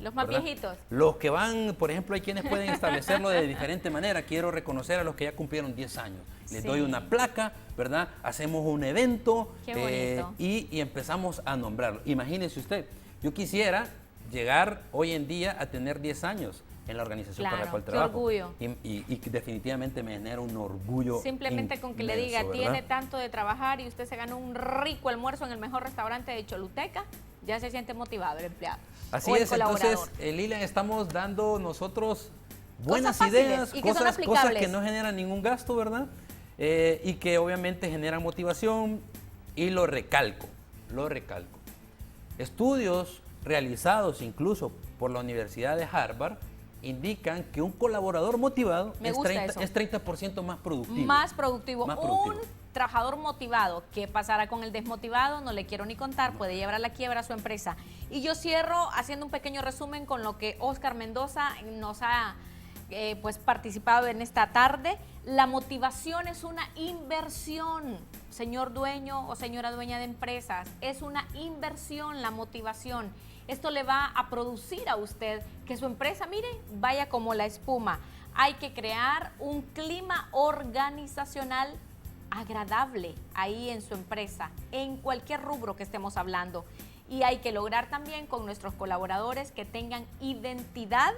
Los más ¿verdad? viejitos. Los que van, por ejemplo, hay quienes pueden establecerlo de diferente manera. Quiero reconocer a los que ya cumplieron 10 años. Les Sí. doy una placa, ¿verdad? Hacemos un evento Qué bonito. y empezamos a nombrarlo. Imagínese usted, yo quisiera llegar hoy en día a tener 10 años en la organización Claro, para la cual qué trabajo. orgullo. Y definitivamente me genera un orgullo Simplemente con que le inmenso, diga, ¿verdad? tiene tanto de trabajar y usted se ganó un rico almuerzo en el mejor restaurante de Choluteca, ya se siente motivado el empleado. Así o el es, colaborador. entonces, Lilian, estamos dando nosotros buenas Cosas fáciles ideas, y que son cosas aplicables. que no generan ningún gasto, ¿verdad? Y que obviamente generan motivación, y lo recalco. Estudios realizados incluso por la Universidad de Harvard indican que un colaborador motivado Me es gusta eso. 30% más productivo. Más productivo. Más productivo. Un trabajador motivado, ¿qué pasará con el desmotivado? No le quiero ni contar, puede llevar a la quiebra a su empresa. Y yo cierro haciendo un pequeño resumen con lo que Oscar Mendoza nos ha pues participado en esta tarde. La motivación es una inversión, señor dueño o señora dueña de empresas, es una inversión la motivación. Esto le va a producir a usted que su empresa, mire, vaya como la espuma. Hay que crear un clima organizacional agradable ahí en su empresa, en cualquier rubro que estemos hablando. Y hay que lograr también con nuestros colaboradores que tengan identidad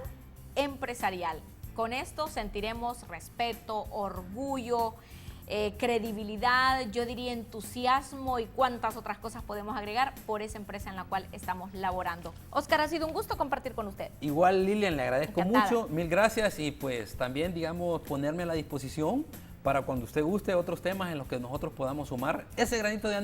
empresarial. Con esto sentiremos respeto, orgullo, credibilidad, yo diría entusiasmo y cuántas otras cosas podemos agregar por esa empresa en la cual estamos laborando. Oscar, ha sido un gusto compartir con usted. Igual, Lilian, le agradezco Encantada. mucho, mil gracias, y pues también, digamos, ponerme a la disposición para cuando usted guste otros temas en los que nosotros podamos sumar ese granito de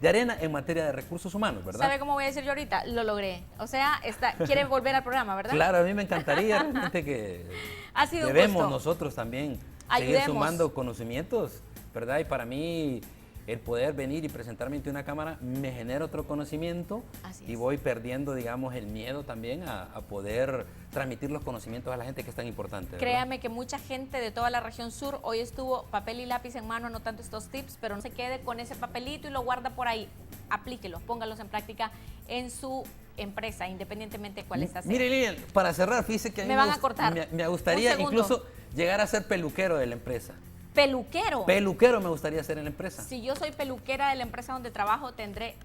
arena en materia de recursos humanos, ¿verdad? ¿Sabe cómo voy a decir yo ahorita? Lo logré. O sea, quiere volver al programa, ¿verdad? Claro, a mí me encantaría realmente que Ha sido un debemos gusto. nosotros también Ayudemos. seguir sumando conocimientos, ¿verdad? Y para mí el poder venir y presentarme ante una cámara me genera otro conocimiento. Así y es. voy perdiendo, digamos, el miedo también a poder transmitir los conocimientos a la gente, que es tan importante, ¿verdad? Créame que mucha gente de toda la región sur hoy estuvo papel y lápiz en mano anotando estos tips, pero no se quede con ese papelito y lo guarda por ahí. Aplíquelos, póngalos en práctica en su empresa, independientemente de cuál está haciendo. Mire, Lilian, para cerrar, fíjese que a mí Me van a cortar. me gustaría Un segundo. incluso llegar a ser peluquero de la empresa. Peluquero. Peluquero me gustaría ser en la empresa. Si yo soy peluquera de la empresa donde trabajo, tendré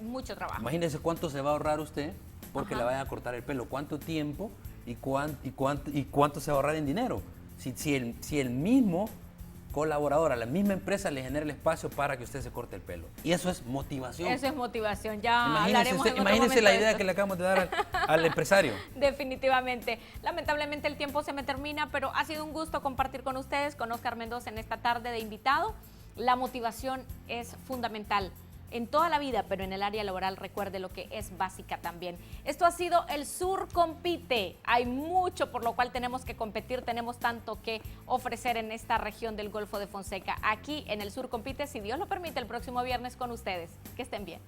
mucho trabajo. Imagínese cuánto se va a ahorrar usted porque Ajá. le vayan a cortar el pelo, cuánto tiempo y cuánto se va a ahorrar en dinero. Si el mismo colaborador, a la misma empresa le genera el espacio para que usted se corte el pelo. Y eso es motivación. Eso es motivación. Ya Imagínese, hablaremos en otro imagínese momento la de idea esto. que le acabamos de dar al empresario. Definitivamente. Lamentablemente el tiempo se me termina, pero ha sido un gusto compartir con ustedes, con Oscar Mendoza en esta tarde de invitado. La motivación es fundamental en toda la vida, pero en el área laboral recuerde lo que es básica también. Esto ha sido El Sur Compite. Hay mucho por lo cual tenemos que competir, tenemos tanto que ofrecer en esta región del Golfo de Fonseca. Aquí en El Sur Compite, si Dios lo permite, el próximo viernes con ustedes. Que estén bien.